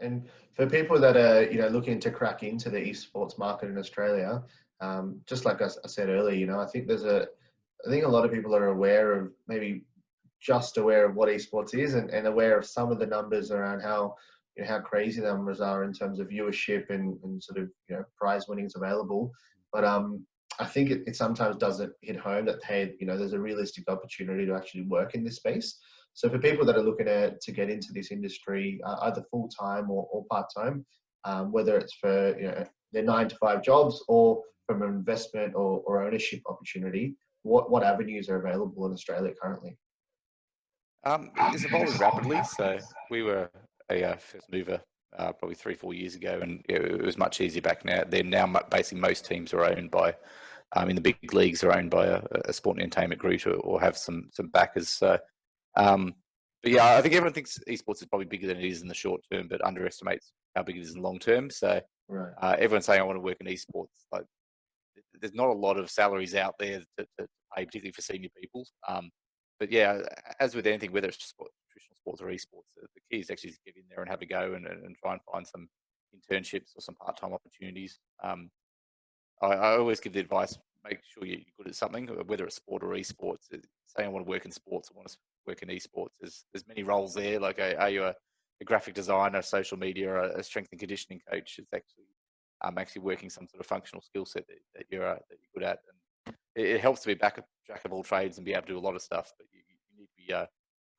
And for people that are, looking to crack into the esports market in Australia, just like I said earlier, I think I think a lot of people are aware of, maybe just aware of what esports is, and aware of some of the numbers around how crazy the numbers are in terms of viewership and sort of, prize winnings available. But I think it sometimes doesn't hit home that, hey, there's a realistic opportunity to actually work in this space. So for people that are looking to get into this industry, either full time or part time, whether it's for their 9 to 5 jobs or from an investment or ownership opportunity, what avenues are available in Australia currently? It's evolving rapidly. So we were a first mover probably 3-4 years ago, and it was much easier back now. Now basically most teams are owned by, in the big leagues, are owned by a sport and entertainment group or have some backers. So, but yeah, I think everyone thinks esports is probably bigger than it is in the short term, but underestimates how big it is in the long term. So Right. everyone's saying I want to work in esports. Like, there's not a lot of salaries out there to pay, particularly for senior people. But yeah, as with anything, whether it's traditional sports or esports, the key is actually to get in there and have a go and try and find some internships or some part-time opportunities. I always give the advice: make sure you're good at something, whether it's sport or esports. Saying I want to work in sports, I want to work in esports. There's many roles there. Like, are you a graphic designer, a social media, a strength and conditioning coach? It's actually working some sort of functional skill set that you're good at. And it helps to be jack of all trades and be able to do a lot of stuff, but you need to be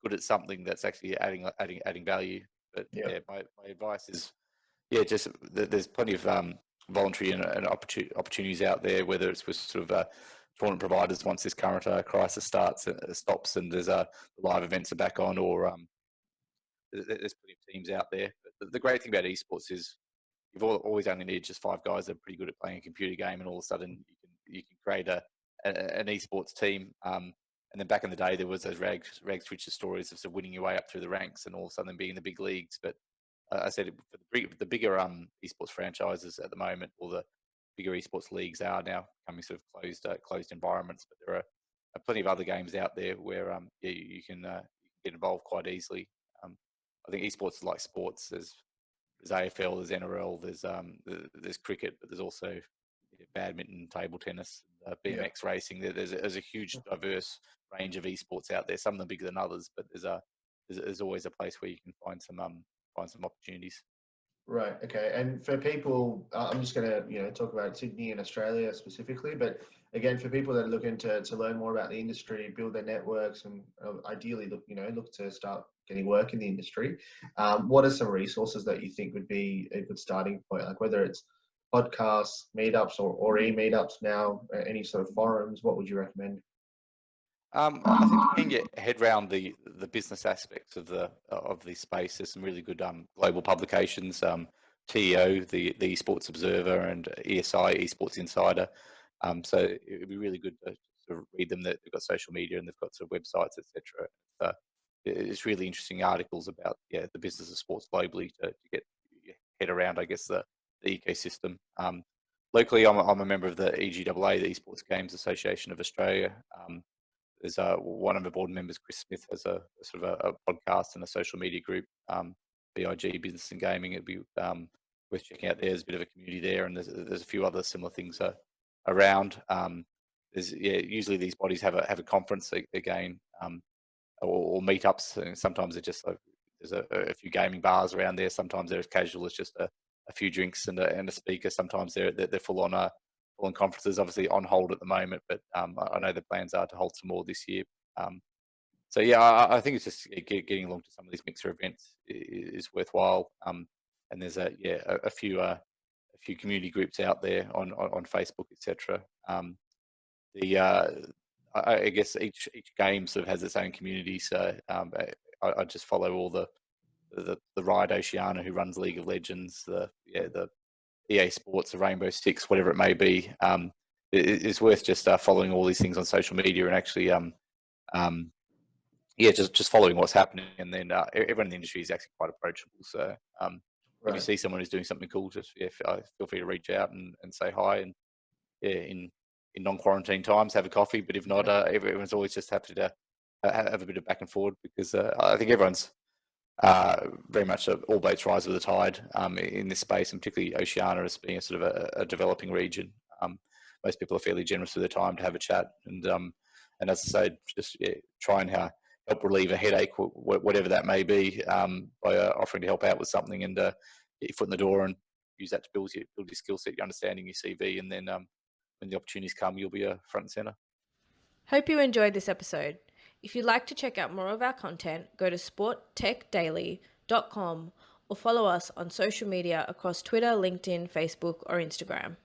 good at something that's actually adding value. But yeah, my advice is, just there's plenty of voluntary and opportunities out there, whether it's with sort of tournament providers once this current crisis stops and there's live events are back on, or there's plenty of teams out there. But the great thing about esports is you've always only need just 5 guys that are pretty good at playing a computer game, and all of a sudden you can create an esports team. And then back in the day, there was those rags switcher stories of sort of winning your way up through the ranks and all of a sudden being in the big leagues. But I said for the bigger esports franchises at the moment, or the bigger esports leagues, are now becoming sort of closed environments. But there are plenty of other games out there where you can get involved quite easily. I think esports is like sports. There's AFL, there's NRL, there's cricket, but there's also badminton, table tennis, BMX racing. There's a huge diverse range of esports out there. Some of them bigger than others, but there's always a place where you can find some opportunities. Right. Okay. And for people, I'm just going to talk about Sydney and Australia specifically, but again, for people that are looking to learn more about the industry, build their networks, and ideally look to start getting work in the industry, what are some resources that you think would be a good starting point? Like whether it's podcasts, meetups, or e-meetups now, any sort of forums, what would you recommend? I think you can get head around the business aspects of the space. There's some really good global publications, TEO, the Esports Observer, and ESI, Esports Insider. So it would be really good to sort of read them. They've got social media and they've got sort of websites, etc. It's really interesting articles about the business of sports globally to get your head around, I guess, the ecosystem. Locally, I'm a member of the EGAA, the Esports Games Association of Australia. There's one of the board members, Chris Smith, has a sort of a podcast and a social media group, BIG, Business and Gaming. It'd be worth checking out. There's a bit of a community there, and there's a few other similar things around. There's usually these bodies have a conference again, or meetups. And sometimes it's just there's a few gaming bars around there. Sometimes they're as casual as just a few drinks and a speaker. Sometimes they're full on conferences, obviously on hold at the moment, but I know the plans are to hold some more this year. So yeah, I think it's just getting along to some of these mixer events is worthwhile. And there's a few community groups out there on Facebook, etc. I guess each game sort of has its own community. So I just follow all the Riot Oceania, who runs League of Legends, the EA Sports, the Rainbow Six, whatever it may be. It's worth just following all these things on social media and actually, just following what's happening. And then everyone in the industry is actually quite approachable. So if you see someone who's doing something cool, just feel free to reach out and say hi. And in non-quarantine times, have a coffee. But if not, everyone's always just happy to have a bit of back and forward, because I think everyone's very much all boats rise with the tide in this space, and particularly Oceania as being a sort of a developing region. Most people are fairly generous with their time to have a chat, and as I say, just try and help relieve a headache, whatever that may be, by offering to help out with something and get your foot in the door and use that to build your skill set, your understanding, your CV, and then when the opportunities come, you'll be front and centre. Hope you enjoyed this episode. If you'd like to check out more of our content, go to sporttechdaily.com or follow us on social media across Twitter, LinkedIn, Facebook, or Instagram.